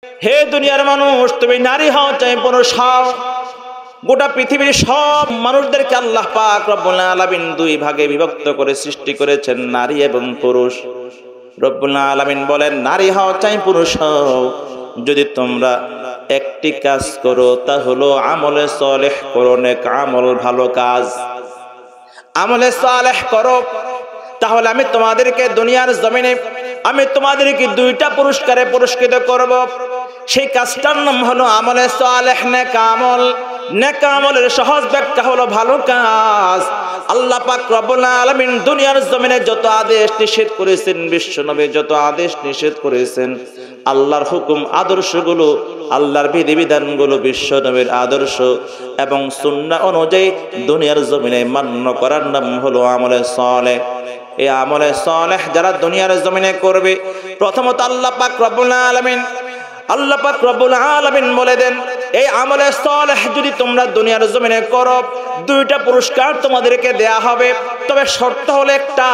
হে দুনিয়ার মানুষ, তুমি নারী হও চাই পুরুষ হও, গোটা পৃথিবীর সব মানুষদেরকে আল্লাহ পাক রব্বুল আলামিন দুই ভাগে বিভক্ত করে সৃষ্টি করেছেন, নারী এবং পুরুষ। রব্বুল আলামিন বলেন, নারী হও চাই পুরুষ হও, যদি তোমরা একটি কাজ করো তা হলো আমলে সালেহ করো, নেক আমল, ভালো কাজ, আমলে সালেহ করো, তাহলে আমি তোমাদেরকে দুনিয়ার জমিনে আমি তোমাদেরকে দুইটা পুরস্কারে পুরস্কৃত করব। সেই কাজটার নাম হলো আমলে সালেহ, নেক আমল। নেক আমলের সহজ ব্যাখ্যা হলো ভালো কাজ। আল্লাহ পাক রব্বুল আলামিন দুনিয়ার জমিনে যত আদেশ নিষেধ করেছেন, বিশ্বনবী যত আদেশ নিষেধ করেছেন, আল্লাহর হুকুম আদর্শগুলো, আল্লাহর বিধিবিধানগুলো, বিশ্বনবীর আদর্শ এবং সুন্নাহ অনুযায়ী দুনিয়ার জমিনে মান্য করার নাম হলো আমলে সালেহ। এই আমলে সালেহ যারা দুনিয়ার জমিনে করবে, প্রথমত আল্লাহ পাক রব্বুল আলামিন বলে দেন, এই আমলে সালেহ যদি তোমরা দুনিয়ার জমিনে করো, দুইটা পুরস্কার তোমাদেরকে দেয়া হবে। তবে শর্ত হলো একটা,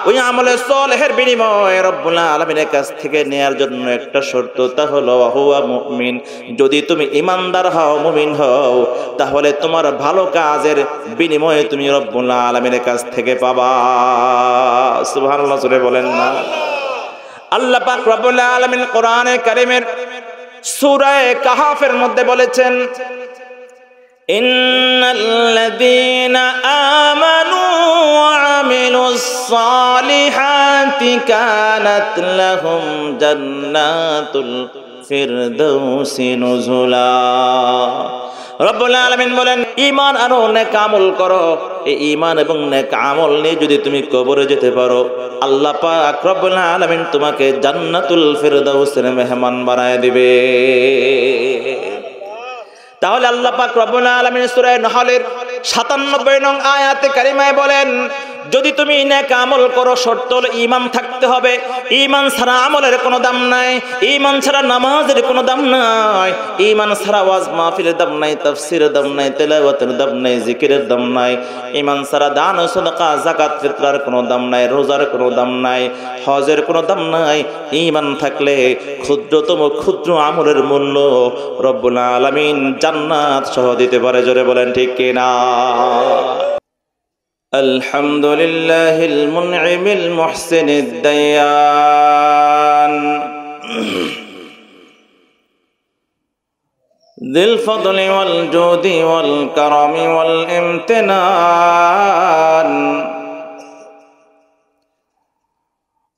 ওই আমলে সালেহের বিনিময়ে রব্বুল আলামিনের কাছ থেকে নেয়ার জন্য একটা শর্ত, তা হলো হুয়া মুমিন। যদি তুমি ঈমানদার হও, মুমিন হও, তাহলে তোমার ভালো কাজের বিনিময়ে তুমি রব্বুল আলামিনের কাছ থেকে পাবা। সুবহানাল্লাহ, জোরে বলেন না। আল্লাহ পাক রব্বুল আলামিন কোরআনে কারীমের সূরা কাহাফের মধ্যে বলেছেন, ইন্নাল্লাযীনা আমানু ওয়া আমিলুস সালিহাতি কানাত লাহুম জান্নাতুল ফিরদাউসি নুজুলা। রব্বুল আলামিন বলেন, ঈমান আনো, নেক আমল করো। এই ঈমান এবং নেক আমল নিয়ে যদি তুমি কবরে যেতে পারো, আল্লাহ পাক রব্বুল আলামিন তোমাকে জান্নাতুল ফিরদাউসের মেহমান বানায় দিবে। তাহলে আল্লাহ পাক রব্বুল আলামিন সূরা নাহলের ৯৭ নং আয়াতে কারিমায় বলেন, যদি তুমি নেক আমল করো, শর্ত হলো ঈমান থাকতে হবে। ঈমান ছাড়া আমলের কোনো দাম নাই, ঈমান ছাড়া নামাজের কোনো দাম নাই, ঈমান ছাড়া ওয়াজ মাহফিলের দাম নাই, তাফসীরের দাম নাই, তেলাওয়াতের দাম নাই, জিকিরের দাম নাই। ঈমান ছাড়া দান ও সাদাকা, যাকাত, ফিতরার কোনো দাম নাই, রোজার কোনো দাম নাই, হজের কোনো দাম নাই। ঈমান থাকলে ক্ষুদ্রতম ক্ষুদ্র আমলের মূল্য রব্বুল আলামিন জান্নাত সহ দিতে পারে। জোরে বলেন ঠিক কিনা? আলহামদুলিল্লাহিল মুনঈমিল মুহসিনিদ দায়ান যিল ফদলি ওয়াল জুদি ওয়াল কারামি ওয়াল ইমতিনান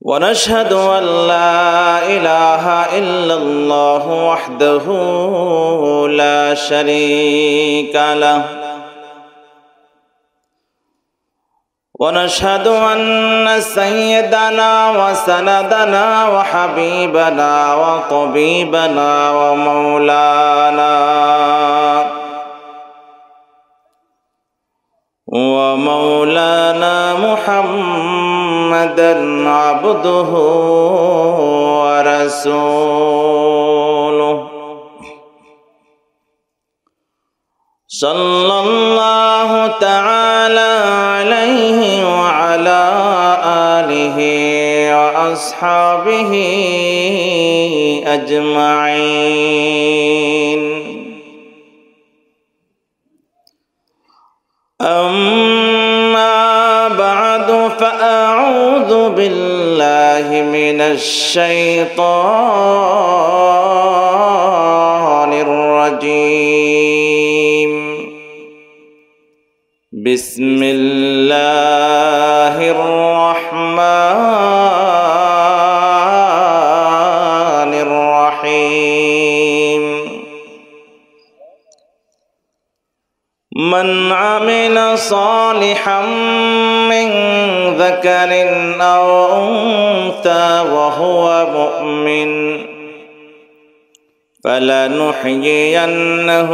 ওয়া নাশহাদু আল লা ইলাহা ইল্লাল্লাহু ওয়াহদাহু লা শারীকা লাহু ونشهد أن سيدنا وسندنا وحبيبنا وطبيبنا ومولانا محمدا عبده ورسوله صلى الله تعالى عليه وعلى آله وأصحابه أجمعين. أما بعد فأعوذ بالله من الشيطان الرجيم. بسم الله الرحمن الرحيم. من عمل صالحا من ذكر أو أنثى وهو مؤمن فلنحيينه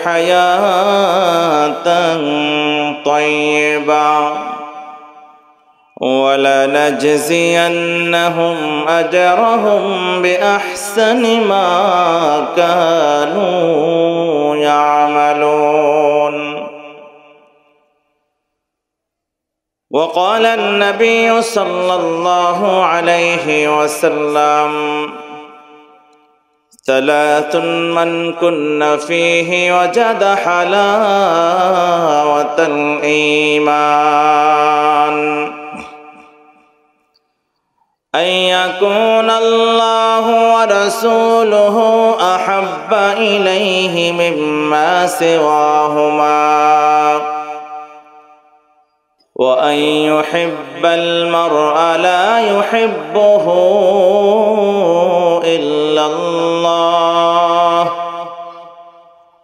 حياة طيبة ولنجزينهم أجرهم بأحسن ما كانوا يعملون. وقال النبي صلى الله عليه وسلم: ثلاث من كن فيه وجد حلاوة الإيمان أن يكون الله ورسوله أحب إليه مما سواهما وأن يحب المرء لا يحبه إلا الله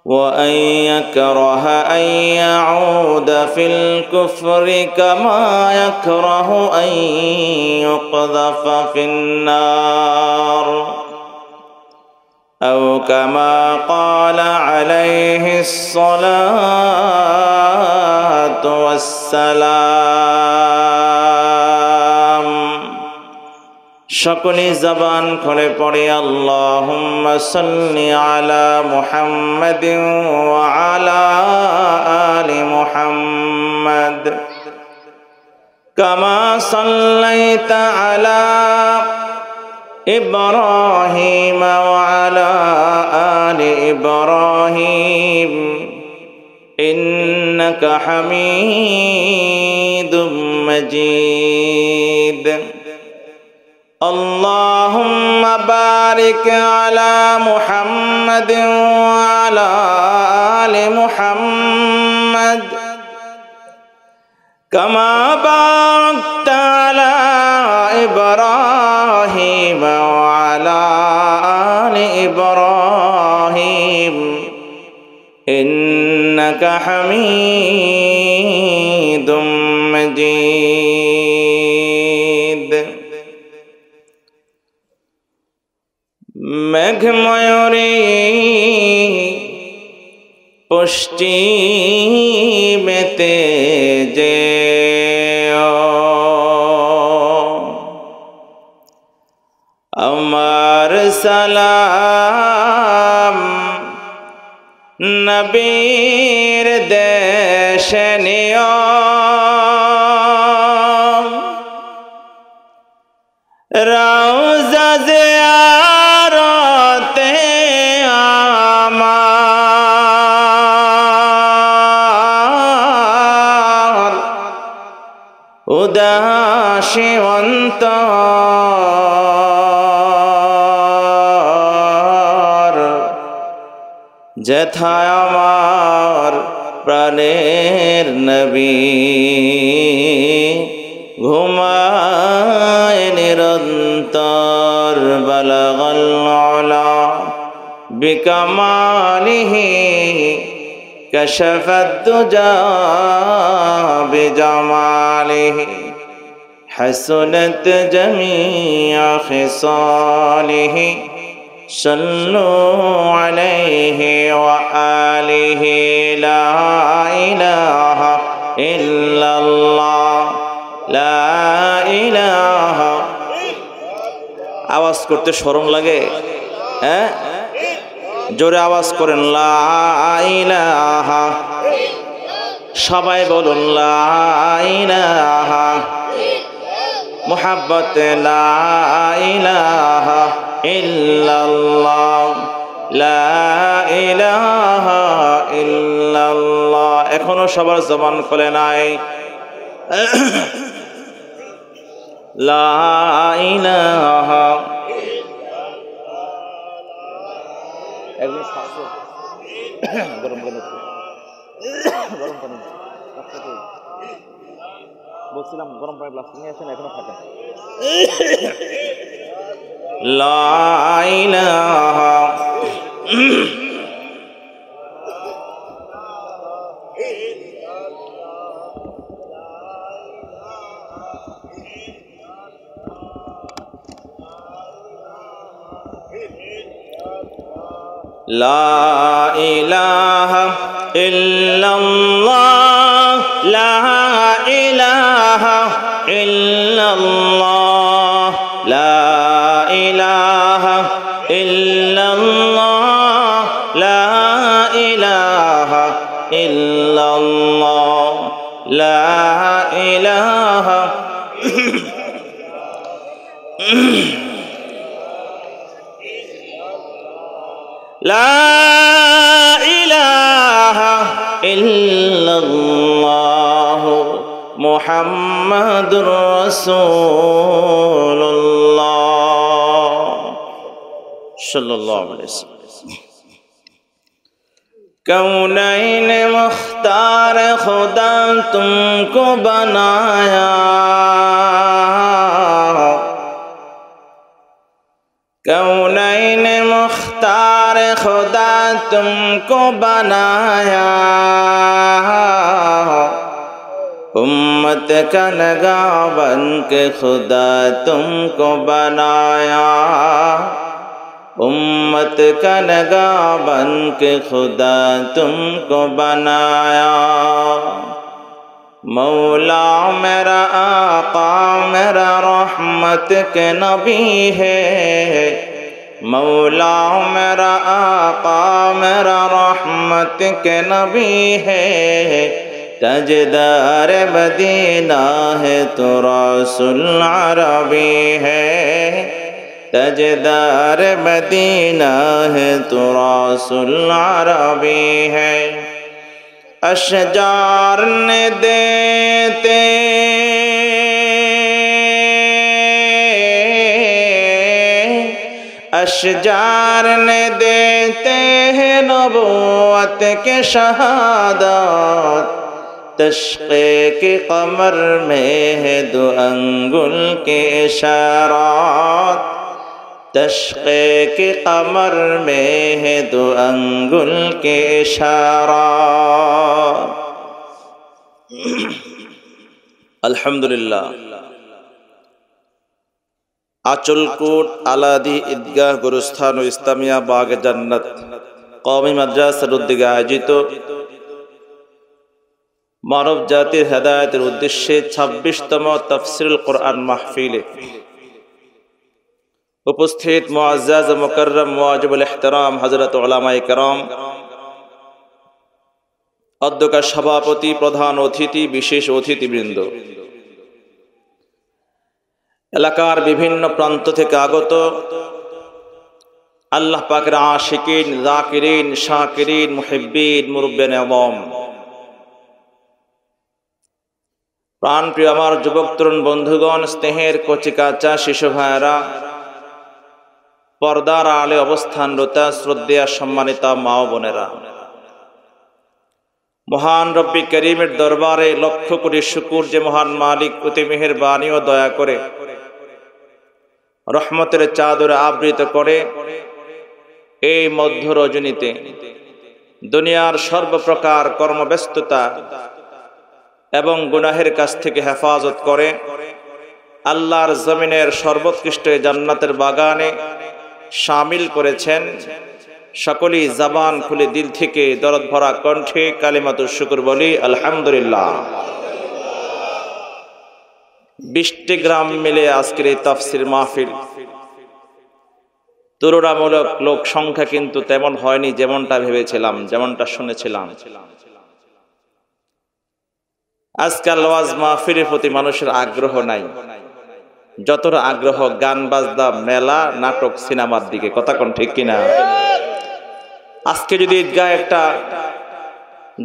وأن يكره أن يعود في الكفر كما يكره أن يقذف في النار أو كما قال عليه الصلاة والسلام সকলে জবান খুলে পড়ে আল্লাহুম্মা সাল্লি আলা মুহাম্মাদিন ওয়া আলা আলি মুহাম্মাদ কামা সাল্লাইতা আলা ইব্রাহিম ওয়া আলা আলি ইব্রাহিম ইন্নাকা হামিদুম মাজিদ اللهم بارك على محمد وعلى آل محمد كما باركت على إبراهيم وعلى آل إبراهيم إنك حميد مجيد মেঘময়ূরী পশ্চিমেতে যে আমার সালাম নবীর দেশে নিও রওজা জিয়ারতে আমার উদাসী অন্তর যেথায় আমার প্রাণের নবী ঘুমায় নিরন্তর বালাগাল আলা বিকামালিহি কাশাফাদ দুজা বিজামালিহি হাসনাত জামিআ খিসালিহি সাল্লু আলাইহি ওয়া আলিহি লা ইলাহা ইল্লাল্লাহ লা ইলাহা। আওয়াজ করতে শরম লাগে? হ্যাঁ, জোরে আওয়াজ করেন লা ইলাহা। সবাই বলুন লা ইলাহা। মুহাব্বতে লা ইলাহা ইল্লাল্লাহ লা ইলাহা ইল্লাল্লাহ। এখনো সবার জবান খুলে নাই লা ইলাহা। একজন সাথে গরম পানি গরম পানি বলছিলাম, গরম পানি গ্লাস নিয়ে আসেন, এখনো থাকে। লা ইলাহা লা ইলাহা ইল্লাল্লাহ লা ইলাহা ইল্লাল্লাহ লা ইলাহা ইল্লাল্লাহ লা ইলাহা ইল্লাল্লাহ লা ইলাহা। লা ইলাহা ইল্লাল্লাহ মুহাম্মাদুর রাসূলুল্লাহ সাল্লাল্লাহু আলাইহি ওয়াসাল্লাম। कौनैन मुख्तार खुदा तुमको बनाया, कौनैन मुख्तार खुदा तुमको बनाया, उम्मत का नगाह बन के खुदा तुमको बनाया, उम्मत का नगाह बन के खुदा तुमको बनाया। मौला मेरा आका मेरा रहमत के नबी है, मौला मेरा आका मेरा रहमत के नबी है, ताजदार मदीना है तो रसूल अरबी है, ताजदार मदीना है तो रसूल अरबी है। अशजार ने देते अशजार ने देते हैं नबूवत के शहादत, तश्क़े के कमर में है दो अंगुल के इशारात, तश्क़े के कमर में है दो अंगुल के इशारात। अल्हम्दुलिल्लाह। आचलकोट आलादी ईदगाह गुरुस्थान व इस्लामिया बाग जन्नत कौमी मद्रासार उद्योगे आयोजित मानव जातिर हेदायतेर उद्देश्ये 26तम तफसीरुल कुरआन महफिले उपस्थित मुअज़्ज़ज़ मुकर्रम वाजिबुल इहतराम हजरत उलमाए किराम, अध्यक्ष सभापति प्रधान अतिथि विशेष अतिथिबृंद, एलाकार विभिन्न प्रान्त थेके आगत आल्लाह पाकेर आशिकीन जाकिरीन शाकिरीन मुहिब्बीन मुरब्बियान आज़म, प्राणप्रिय आमार युवक तरुण बंधुगण, स्नेहेर कचिकाचा शिशु भाइरा, पर्दार आड़े अवस्थानरता श्रद्धेय सम्मानिता मा ओ बोनेरा, महान रब्बी करीमेर दरबारे लक्ष कोटी शुकुर जे महान मालिक अति मेहेरबानी ओ दया करे रहमतेर चादरे आवृत करे এই মধ্য রজনীতে দুনিয়ার সর্বপ্রকার কর্মব্যস্ততা এবং গুনাহের কাছ থেকে হেফাজত করে আল্লাহর জমিনের সর্বোৎকৃষ্ট জান্নাতের বাগানে শামিল করেছেন। সকলেই জবান খুলে দিল থেকে দরদ ভরা কণ্ঠে কালিমাতুশ শুকর বলি আলহামদুলিল্লাহ। 20টি গ্রাম মিলে আজকের এই তাফসীর মাহফিল, তুলনামূলক লোক সংখ্যা কিন্তু তেমন হয়নি যেমনটা ভেবেছিলাম, যেমনটা শুনেছিলাম। আজকাল ওয়াজ মাহফিলের প্রতি মানুষের আগ্রহ নাই, যতটা আগ্রহ গান বাজনা মেলা নাটক সিনেমার দিকে। কথা কোন ঠিক কিনা? আজকে যদি ঈদগায় একটা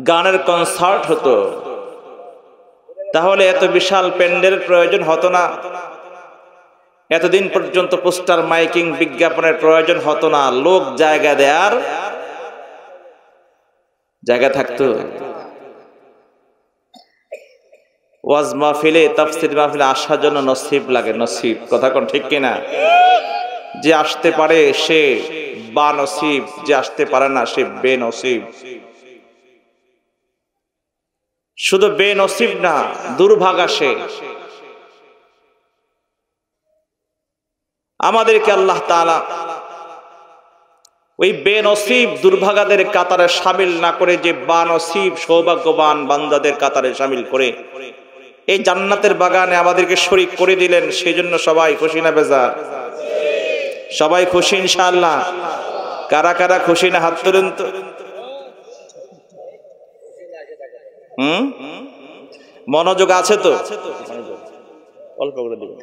গানের কনসার্ট হতো তাহলে এত বিশাল প্যান্ডেলের প্রয়োজন হতো না, এতদিন পর্যন্ত পোস্টার মাইকিং বিজ্ঞাপনের প্রয়োজন হতো না, লোক জায়গা দেয়ার জায়গা থাকতো। ওয়াজ মাহফিলে তাফসীর মাহফিলে আসার জন্য নসিব লাগে, নসিব। কথা কোন ঠিক কিনা? যে আসতে পারে সে বা নসিব, যে আসতে পারে না সে বেনসিব। শুধু বেনসিব না, দুর্ভাগা সে। আমাদেরকে আল্লাহ তাআলা ওই বেনসিব দুর্ভাগাদের কাতারে শামিল না করে যে বানসিব সৌভাগ্যবান বান্দাদের কাতারে শামিল করে এই জান্নাতের বাগানে আমাদেরকে শরীক করে দিলেন। সেজন্য সবাই খুশি না বেজার? সবাই খুশি ইনশাআল্লাহ। কারা কারা খুশি না হাত তুলেন তো। মনোযোগ আছে তো? অল্প করে দিবেন।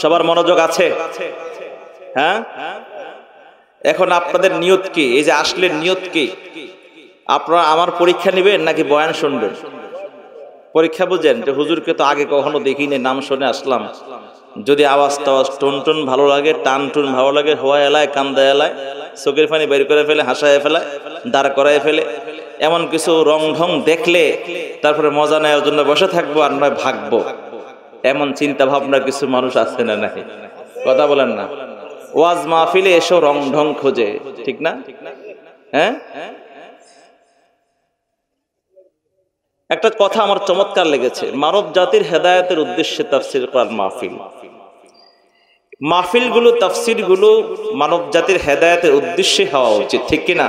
সবার মনোযোগ আছে? হ্যাঁ, এখন আপনাদের নিয়ত কি? এই যে আসলের নিয়ত কি? আপনারা আমার পরীক্ষা নেবেন নাকি বয়ান শুনবেন? পরীক্ষা বুঝেন যে হুজুরকে তো আগে কখনো দেখিনি, নাম শুনে আসলাম, যদি আওয়াজ টাওয়াজ টন টন ভালো লাগে, টান টুন ভালো লাগে, হওয়া এলায় কান্দা এলায়, চোখের পানি বের করে ফেলে, হাসায় ফেলায়, দাঁড় করায় ফেলে, এমন কিছু রং ঢং দেখলে তারপরে মজা নেওয়ার জন্য বসে থাকবো আর নয় ভাগবো, এমন চিন্তা ভাবনা কিছু মানুষ আছে না নাই? কথা বলেন না? ওয়াজ মাহফিলে এসো রং ঢং খোঁজে, ঠিক না? হ্যাঁ, একটা কথা আমার চমৎকার লেগেছে, মানব জাতির হেদায়েতের উদ্দেশ্যে তাফসীর কোরআন মাহফিল, মাহফিলগুলো তাফসীরগুলো মানব জাতির হেদায়েতের উদ্দেশ্যে হওয়া উচিত, ঠিক কিনা?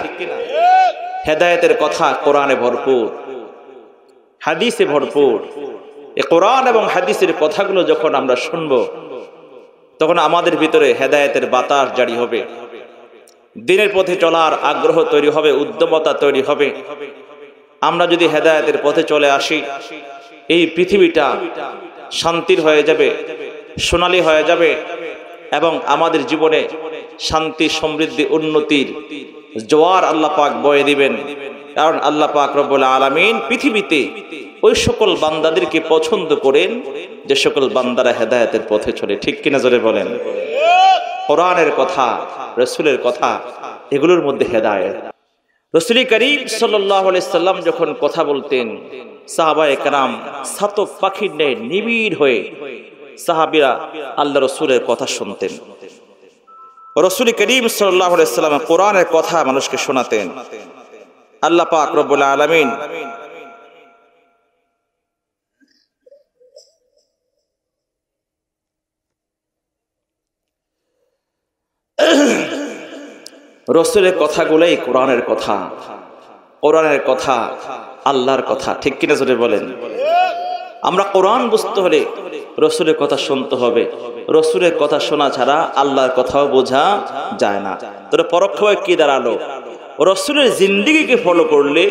হেদায়েতের কথা কোরআনে ভরপুর, হাদিসে ভরপুর। এই কোরআন এবং হাদিসের কথাগুলো যখন আমরা শুনবো তখন আমাদের ভিতরে হেদায়েতের বাতাস জারি হবে, দিনের পথে চলার আগ্রহ তৈরি হবে, উদ্যমতা তৈরি হবে। আমরা যদি হেদায়েতের পথে চলে আসি, এই পৃথিবীটা শান্তির হয়ে যাবে, সোনালী হয়ে যাবে, এবং আমাদের জীবনে শান্তি, সমৃদ্ধি, উন্নতির জোয়ার আল্লাহ পাক বয়ে দিবেন। কারণ আল্লাহ পাক রব্বুল আলামিন পৃথিবীতে ওই সকল বান্দাদেরকে পছন্দ করেন যে সকল বান্দারা হেদায়েতের পথে চলে, ঠিক কিনা জোরে বলেন? কোরআনের কথা, রাসূলের কথা, এগুলোর মধ্যে হেদায়েত। রাসূল করিম সাল্লাল্লাহু আলাইহি সাল্লাম যখন কথা বলতেন, সাহাবায়ে কেরাম ছাতক পাখির ন্যায় নিবিড় হয়ে সাহাবীরা আল্লাহ রাসূলের কথা শুনতেন। রাসূল করিম সাল্লাল্লাহু আলাইহি সাল্লাম কোরআনের কথা মানুষকে শোনাতেন। আল্লাহ পাক রব্বুল আলামিন রাসূলের কথাগুলোই কোরআনের কথা, কোরআনের কথা আল্লাহর কথা, ঠিক কিনা জোরে বলেন? আমরা কোরআন বুঝতে হলে রাসূলের কথা শুনতে হবে। রাসূলের কথা শোনা ছাড়া আল্লাহর কথাও বোঝা যায় না। তবে পরোক্ষভাবে কি দাঁড়ালো? রাসূলের জিন্দেগিকে ফলো করলে,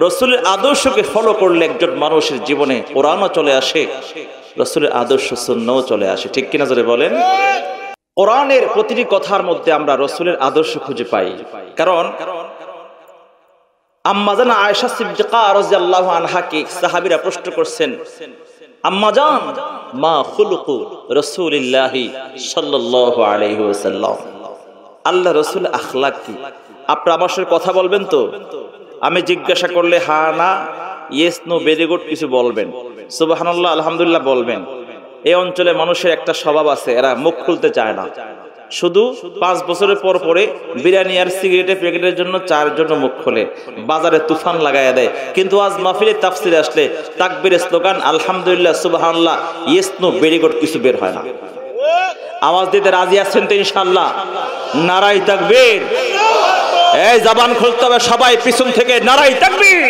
রাসূলের আদর্শকে ফলো করলে একজন মানুষের জীবনে কোরআনও চলে আসে, রাসূলের আদর্শ সুন্নাহও চলে আসে, ঠিক কিনা জোরে বলেন? কোরআনের প্রতিটি কথার মধ্যে আমরা রাসূলের আদর্শ খুঁজে পাই। কারণ আম্মাজান আয়েশা সিদ্দিকা রাদিয়াল্লাহু আনহাকে সাহাবীরা প্রশ্ন করছেন, আম্মাজান মা খুলুকু রাসূলিল্লাহি সাল্লাল্লাহু আলাইহি ওয়াসাল্লাম, আল্লাহ রাসূল আখলাক কি? আপনারা আমার সাথে কথা বলবেন তো? আমি জিজ্ঞাসা করলে হ্যাঁ না, ইয়েস নো, ভেরি গুড কিছু বলবেন, সুবহানাল্লাহ আলহামদুলিল্লাহ বলবেন। এই অঞ্চলে মানুষের একটা স্বভাব আছে, এরা মুখ খুলতে চায় না, শুধু 5 বছরের পর পরে বিরিয়ানি আর সিগারেটের প্যাকেটের জন্য, চায়ের জন্য মুখ খোলে, বাজারে তুফান লাগাইয়া দেয়। কিন্তু আজ মাহফিলে তাফসীরে আসলে তাকবীরের স্লোগান আলহামদুলিল্লাহ সুবহানাল্লাহ ইয়েস নো ভেরি গুড কিছু বের হয় না। আওয়াজ দিতে রাজি আছেন তো ইনশাআল্লাহ? নারায়ে তাকবীর! এই জবান খুলতে হবে সবাই, পিছন থেকে নারায়ে তাকবীর!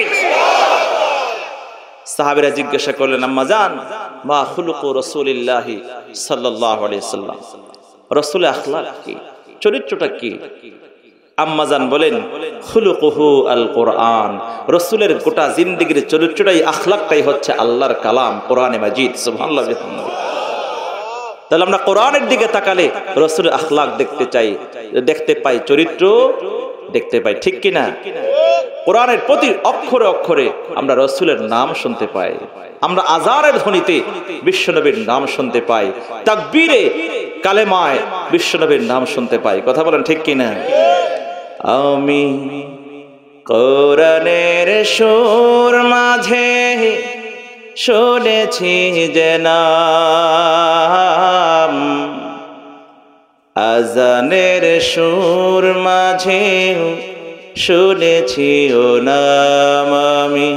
সাহাবীরা জিজ্ঞাসা করলেন, আম্মাজান মা খুলুকু রাসূলিল্লাহি সাল্লাল্লাহু আলাইহি ওয়াসাল্লাম, রাসূলের আখলাক কি, চরিত্রটা কি? আম্মাজান বলেন, খুলুকুহু আল কোরআন, রাসূলের গোটা জিন্দেগীর চরিত্রটাই, আখলাকটাই হচ্ছে আল্লাহর কালাম কোরআনে মাজিদ। সুবহানাল্লাহ। তাহলে আমরা কোরআনের দিকে তাকালে রাসূলের আখলাক দেখতে চাই, দেখতে পাই, চরিত্র দেখতে পাই, ঠিক কিনা? কোরআনের প্রতি অক্ষরে অক্ষরে আমরা রাসূলের নাম শুনতে পাই, আমরা আযানের ধ্বনিতে বিশ্বনবীর নাম শুনতে পাই, তাকবীরে কালেমায় বিশ্বনবীর নাম শুনতে পাই। কথা বলেন ঠিক কিনা? আমি কোরআনের সুর মাঝে শুনেছি যে নাম, আযানের সুর মাঝে শুনেছি ও নাম, আমি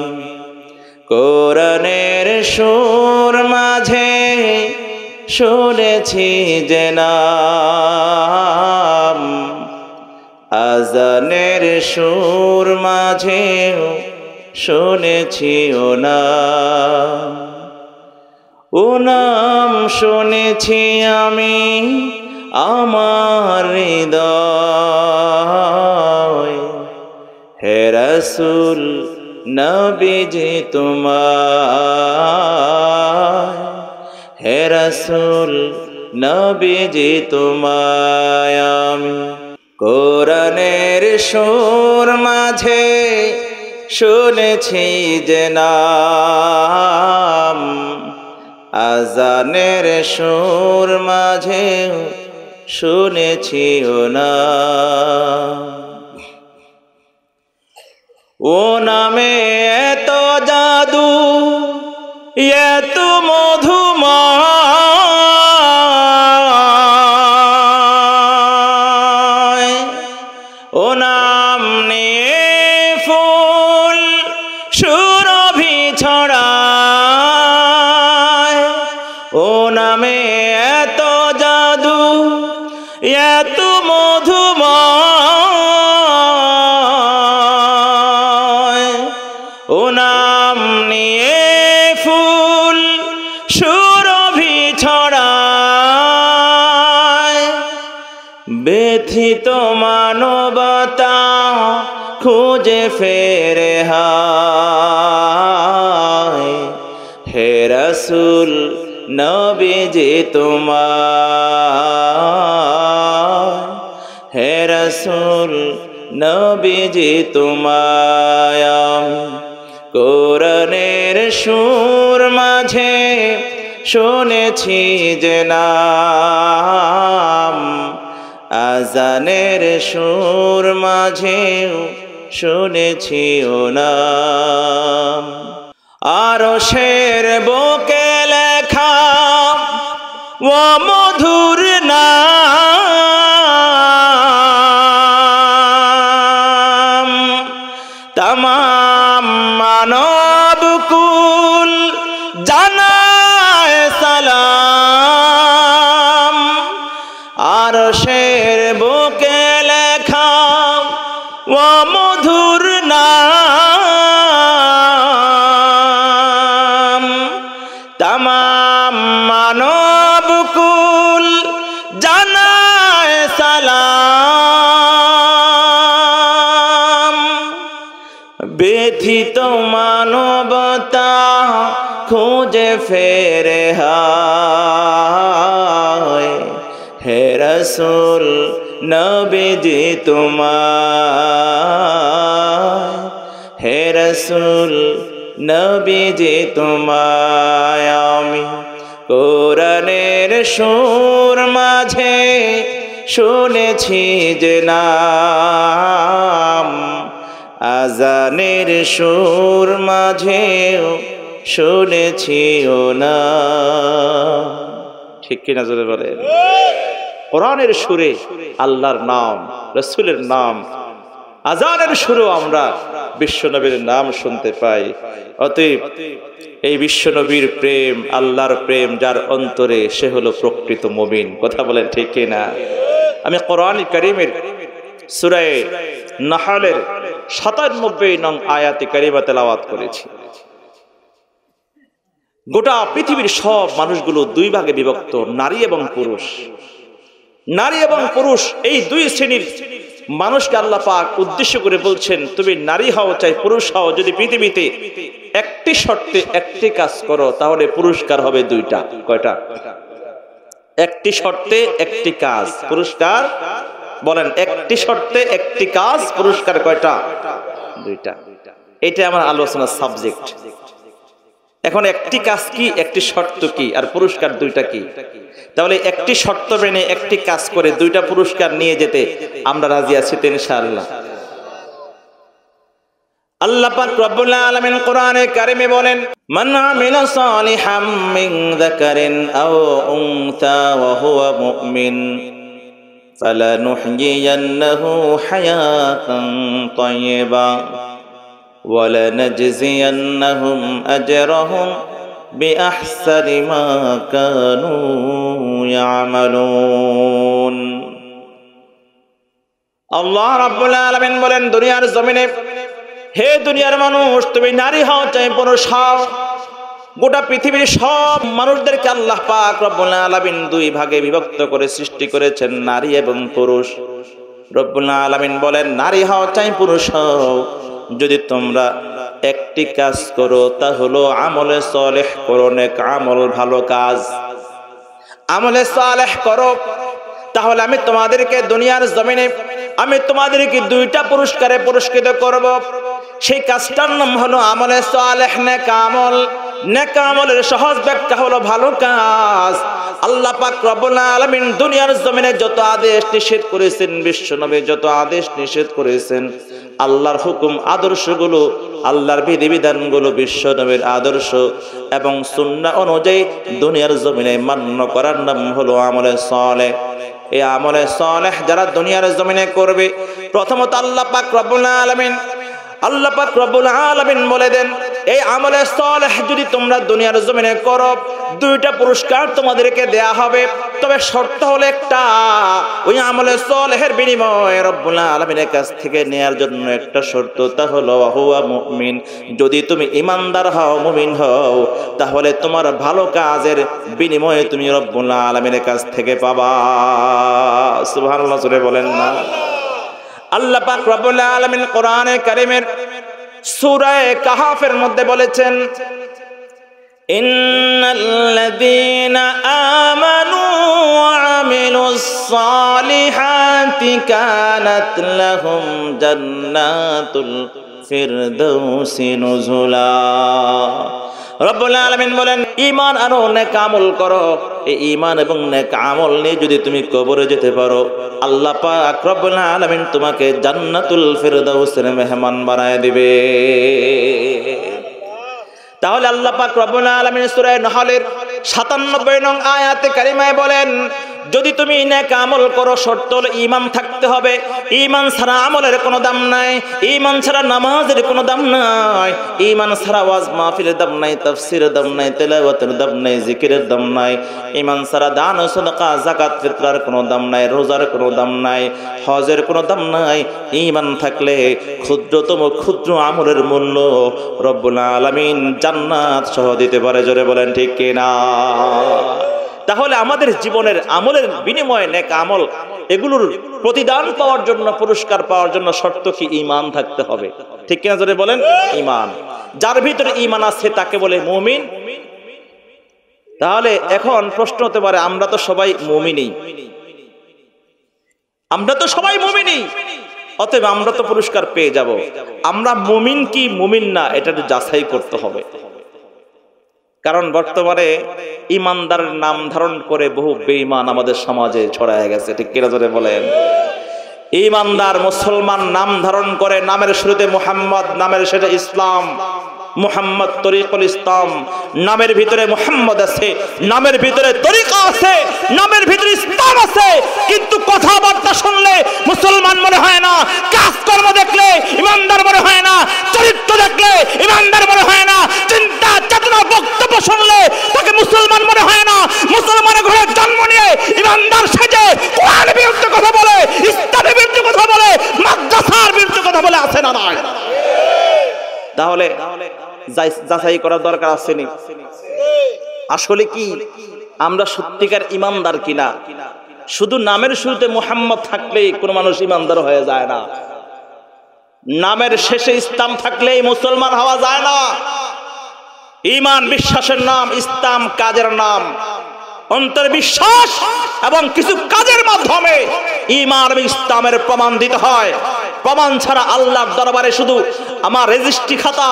কোরআনের সুর মাঝে শুনেছি যে নাম, আযানের সুর মাঝে শুনেছি ও নাম, ও নাম শুনেছি আমি আমার হৃদয়, হে রাসূল নবীজি তোমার, হে রাসূল নবীজি তোমায় আমি কোরআনের সুর মাঝে শুনেছি যে নাম, আজানের সুর মাঝে শুনেছি ও নাম। ও নামে এত জাদু এত মধুময়, ও নাম নিয়ে ফুল সুরভি ছড়ায়, ও নামে এত জাদু এত মধুময়, ও নাম নিয়ে ফুল সুরভি ছড়ায়। ব্যথিত মানবতা খুঁজে ফেরে হায়, হে রাসূল নবীজি তোমায়, হে রাসূল নবীজি তোমায় আমি কোরআনের সুর মাঝে শুনেছি যে নাম, আজানের সুর মাঝে শুনেছি ও নাম। আরশের বুকে লেখা ও মধুর নাম, তামাম মানবকুল জানায় সালাম। আরশের বুকে লেখা ও মধুর নাম, তামাম মানবকুল জানায় সালাম। ব্যথিত মানবতা খুঁজে ফেরে হায়, হে রাসূল নবীজি তোমায়, হে রাসূল নবীজি তোমায় আমি কোরআনের সুর মাঝে শুনেছি যে নাম, আজানের সুর মাঝে শুনেছি ও নাম। ঠিক কিনা জোরে বলেন? কোরআনের সুরে আল্লাহর নাম, রাসূলের নাম, আজানের সুরেও আমরা বিশ্বনবীর নাম শুনতে পাই। অতএব এই বিশ্বনবীর প্রেম, আল্লাহর প্রেম যার অন্তরে, সে হলো প্রকৃত মুমিন। কথা বলেন ঠিক কিনা? আমি কোরআন কারীমের সূরা নাহলের ৯৭ নং আয়াতে কারিমা তেলাওয়াত করেছি। গোটা পৃথিবীর সব মানুষগুলো দুই ভাগে বিভক্ত, নারী এবং পুরুষ। নারী এবং পুরুষ এই দুই শ্রেণীর মানুষকে আল্লাহ পাক উদ্দেশ্য করে বলছেন, তুমি নারী হও চাই পুরুষ হও, যদি পৃথিবীতে একটি শর্তে একটি কাজ করো তাহলে পুরস্কার হবে দুইটা। কয়টা? একটি শর্তে একটি কাজ, পুরস্কার বলেন। একটি শর্তে একটি কাজ, পুরস্কার কয়টা? দুইটা। এটা আমার আলোচনার সাবজেক্ট। এখন একটি কাজ কি, একটি শর্ত কি, আর পুরস্কার দুইটা কি? তাহলে একটি শর্ত মেনে একটি কাজ করে দুইটা পুরস্কার নিয়ে যেতে আমরা রাজি আছি তো ইনশাআল্লাহ। আল্লাহ পাক রব্বুল আলামিন কোরআনে কারিমে বলেন, মান আমিলা সালিহাম মিন যাকারিন আও উনসা ওয়া হুয়া মুমিন ফালানুহয়িয়ান্নাহু হায়াতান তাইয়্যিবা ওয়া লানাজজিয়ান্নাহুম আজরাহুম বিআহসানি মা কানু ইয়ামালুন। আল্লাহ রাব্বুল আলামিন বলেন, দুনিয়ার জমিনে, হে দুনিয়ার মানুষ, তুমি নারী হও চাই পুরুষ হও, গোটা পৃথিবীর সব মানুষদেরকে আল্লাহ পাক রব্বুল আলামিন দুই ভাগে বিভক্ত করে সৃষ্টি করেছেন, নারী এবং পুরুষ। রব্বুল আলামিন বলেন, নারী হও চাই পুরুষ হও, যদি তোমরা একটি কাজ করো তা হলো আমলে সালেহ করো, নেক আমল, ভালো কাজ। আমলে সালেহ করো, তাহলে আমি তোমাদেরকে দুনিয়ার জমিনে আমি তোমাদেরকে দুইটা পুরস্কারে পুরস্কৃত করব। সেই কাজটার নাম হলো আমলে সালেহ, নেক আমল। নেক আমলের সহজ ব্যাখ্যা হলো ভালো কাজ। আল্লাহ পাক রব্বুল আলামিন দুনিয়ার জমিনে যত আদেশ নিষেধ করেছেন, বিশ্বনবী যত আদেশ নিষেধ করেছেন, আল্লাহর হুকুম আদর্শগুলো, আল্লাহর বিধিবিধানগুলো, বিশ্বনবীর আদর্শ এবং সুন্নাহ অনুযায়ী দুনিয়ার জমিনে মান্য করার নাম হলো আমলে সালেহ। এই আমলে সালেহ যারা দুনিয়ার জমিনে করবে, প্রথমত আল্লাহ পাক রব্বুল আলামিন বলে দেন, এই আমলে সালেহ যদি তোমরা দুনিয়ার জমিনে করো, দুইটা পুরস্কার তোমাদেরকে দেয়া হবে। তবে শর্ত হলো একটা, ওই আমলে সালেহের বিনিময়ে রব্বুল আলামিনের কাছ থেকে নেয়ার জন্য একটা শর্ত, তা হলো হুয়া মুমিন। যদি তুমি ঈমানদার হও, মুমিন হও, তাহলে তোমার ভালো কাজের বিনিময়ে তুমি রব্বুল আলামিনের কাছ থেকে পাবা। সুবহানাল্লাহ, জোরে বলেন না। আল্লাহ পাক রব্বুল আলামিন কোরআনে কারীমের সূরা কাহফের মধ্যে বলেছেন, ইন্নাল্লাযীনা আমানু ওয়া আমিলুস সালিহাতি কানাত লাহুম জান্নাতুল ফিরদাউসি নুজুলা। রব্বুল আলামিন বলেন, ঈমান আনো, নেক আমল করো। এই ঈমান এবং নেক আমল নিয়ে যদি তুমি কবরে যেতে পারো, আল্লাহ পাক রব্বুল আলামিন তোমাকে জান্নাতুল ফিরদাউসের মেহমান বানায় দিবে। তাহলে আল্লাহ পাক রব্বুল আলামিন সূরা নাহলের ৯৭ নং আয়াতে কারিমায় বলেন, যদি তুমি নেক আমল করো, শর্ত হলো ঈমান থাকতে হবে। ঈমান ছাড়া আমলের কোনো দাম নাই, ঈমান ছাড়া নামাজের কোনো দাম নাই, ঈমান ছাড়া ওয়াজ মাহফিলের দাম নাই, তাফসীরের দাম নাই, তেলাওয়াতের দাম নাই, জিকিরের দাম নাই, ঈমান ছাড়া দান ও সাদাকা, যাকাত, ফিতরার কোনো দাম নাই, রোজার কোনো দাম নাই, হজের কোনো দাম নাই। ঈমান থাকলে ক্ষুদ্রতম ক্ষুদ্র আমলের মূল্য রব্বুল আলামিন জান্নাত সহ দিতে পারে। জোরে বলেন ঠিক কিনা? তাহলে আমাদের জীবনের আমলের বিনিময়ে নেক আমল, এগুলোর প্রতিদান পাওয়ার জন্য, পুরস্কার পাওয়ার জন্য শর্ত কি? ঈমান থাকতে হবে। ঠিক কিনা? জোরে বলেন। ঈমান, যার ভিতরে ঈমান আছে তাকে বলে মুমিন। তাহলে এখন প্রশ্ন হতে পারে, আমরা তো সবাই মুমিনই, অতএব আমরা তো পুরস্কার পেয়ে যাব। আমরা মুমিন কি মুমিন না, এটা একটু যাচাই করতে হবে। কারণ বর্তমানে ইমানদারের নাম ধারণ করে বহু বেঈমান আমাদের সমাজে ছড়ায় গেছে। ঠিক কিনা? জোরে বলেন। ইমানদার মুসলমান নাম ধারণ করে, নামের শুরুতে মুহাম্মদ, নামের শেষে ইসলাম। মুহাম্মদ তরিকুল ইসলাম, নামের ভিতরে মুহাম্মদ আছে, নামের ভিতরে তরিকা আছে, নামের ভিতরে ইসলাম আছে, কিন্তু কথাবার্তা শুনলে মুসলমান মনে হয় না, কাজকর্ম দেখলে ইমানদার মনে হয় না, চরিত্র দেখলে ইমানদার মনে হয় না, চিন্তা চেতনা বক্তব্য শুনলে তাকে মুসলমান মনে হয় না। মুসলমানের ঘরে জন্ম নিয়ে ইমানদার সেজে কোরআনের বিরুদ্ধে কথা বলে, ইসলামের বিরুদ্ধে কথা বলে, মাদ্রাসার বিরুদ্ধে কথা বলে, আছে না নাই? তাহলে যাচাই করার দরকার আছে নি? আসলে কি আমরা সত্যিকার ইমানদার কিনা? শুধু নামের শুরুতে মুহাম্মদ থাকলেই কোন মানুষ ইমানদার হয়ে যায় না, নামের শেষে ইসলাম থাকলেই মুসলমান হওয়া যায় না। ঈমান বিশ্বাসের নাম, ইসলাম কাজের নাম। অন্তর বিশ্বাস এবং কিছু কাজের মাধ্যমে ঈমান এবং ইসলামের প্রমাণ দিতে হয়। প্রমাণ ছাড়া আল্লাহর দরবারে শুধু আমার রেজিস্ট্রি খাতা,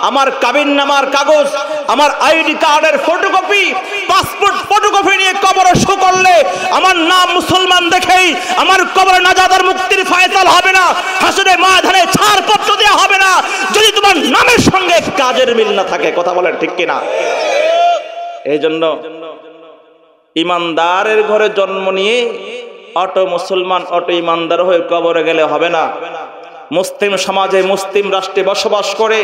আমার কাবিননামার কাগজ, আমার আইডি কার্ডের ফটোকপি, পাসপোর্ট ফটোকপি নিয়ে কবরে শো করলে আমার নাম মুসলমান দেখেই আমার কবরে নাজাত আর মুক্তির ফয়সাল হবে না, হাসরে ময়দানে ছাড়পত্র দেওয়া হবে না, যদি তোমার নামের সঙ্গে কাজের মিল না থাকে। কথা বলেন ঠিক কিনা? এই জন্য ইমানদারের ঘরে জন্ম নিয়ে অটো মুসলমান, অটো ইমানদার হয়ে কবরে গেলে হবে না। মুসলিম সমাজে, মুসলিম রাষ্ট্রে বসবাস করে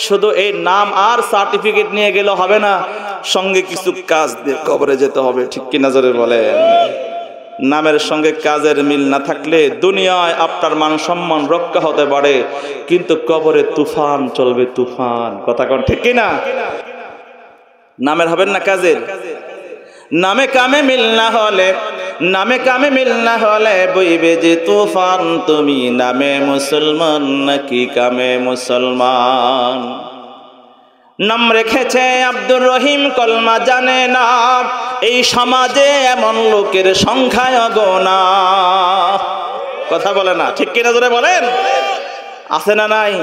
শুধু এই নাম আর সার্টিফিকেট নিয়ে গেলে হবে না, সঙ্গে কিছু কাজ দিয়ে কবরে যেতে হবে। ঠিক কিনা? জোরে বলেন। নামের সঙ্গে কাজের মিল না থাকলে দুনিয়ায় আপনার মান সম্মান রক্ষা হতে পারে, কিন্তু কবরে তুফান চলবে, তুফান। কথা কোন ঠিক কিনা? নামের হবেন না কাজের। নামে কামে মিল না হলে, নামে কামে মিল না হলে বইবে যে তুফান, তুমি নামে মুসলমান নাকি কামে মুসলমান। নাম রেখেছে আব্দুর রহিম, কলমা জানে না। এই সমাজে এমন লোকের সংখ্যায় অগণা। কথা বলে না, ঠিক কিনা জোরে বলেন? আছে না নাই?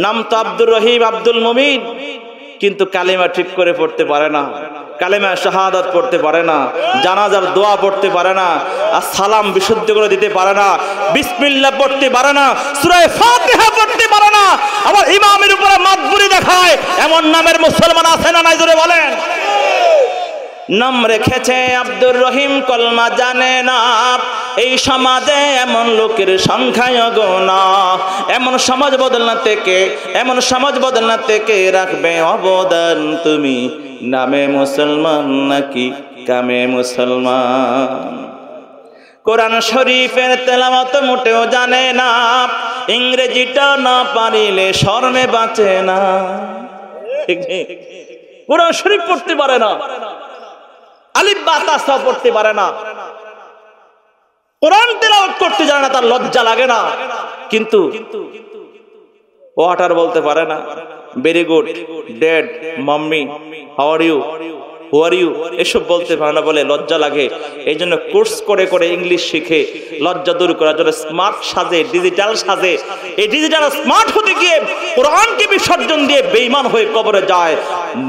নাম তো আব্দুর রহিম, আব্দুল মুমিন, কিন্তু কালিমা ঠিক করে পড়তে পারে না, কালিমা শাহাদাত পড়তে পারে না, জানাজার দোয়া পড়তে পারে না, আর সালাম বিশুদ্ধ করে দিতে পারে না, বিসমিল্লাহ পড়তে পারে না, সূরা ফাতিহা পড়তে পারে না, আবার ইমামের উপরে মাতবুরি দেখায়। এমন নামের মুসলমান আছে না নাই জোরে বলেন? নাম রেখেছে আব্দুর রহিম, কলমা জানে না। এই সমাজে এমন লোকের সংখ্যায় অগণা। এমন সমাজ বদলাতে কে, এমন সমাজ বদলাতে কে রাখবে অবদান? তুমি নামে মুসলমান নাকি কামে মুসলমান? কোরআন শরীফের তেলাওয়াত মোটেও জানে না, ইংরেজিটা না পারিলে শরমে বাঁচে না। কোরআন শরীফ পড়তে পারে না, আলিফ বা তা সা পড়তে পারে না, কোরআন তেলাওয়াত করতে জানে না, তার লজ্জা লাগে না, কিন্তু ওয়াটার বলতে পারে না, very good, dad, mummy, how are you, who are you, এসব বলতে পারে না বলে লজ্জা লাগে। এই জন্য কোর্স করে করে ইংলিশ শিখে লজ্জা দূর করার জন্য স্মার্ট সাজে, ডিজিটাল সাজে। এই ডিজিটাল স্মার্ট হতে গিয়ে কোরআনকে বিসর্জন দিয়ে বেঈমান হয়ে কবরে যায়।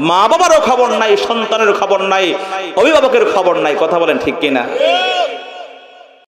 মা বাবারও খবর নাই, সন্তানের খবর নাই, অভিভাবকের খবর নাই। কথা বলেন ঠিক কিনা?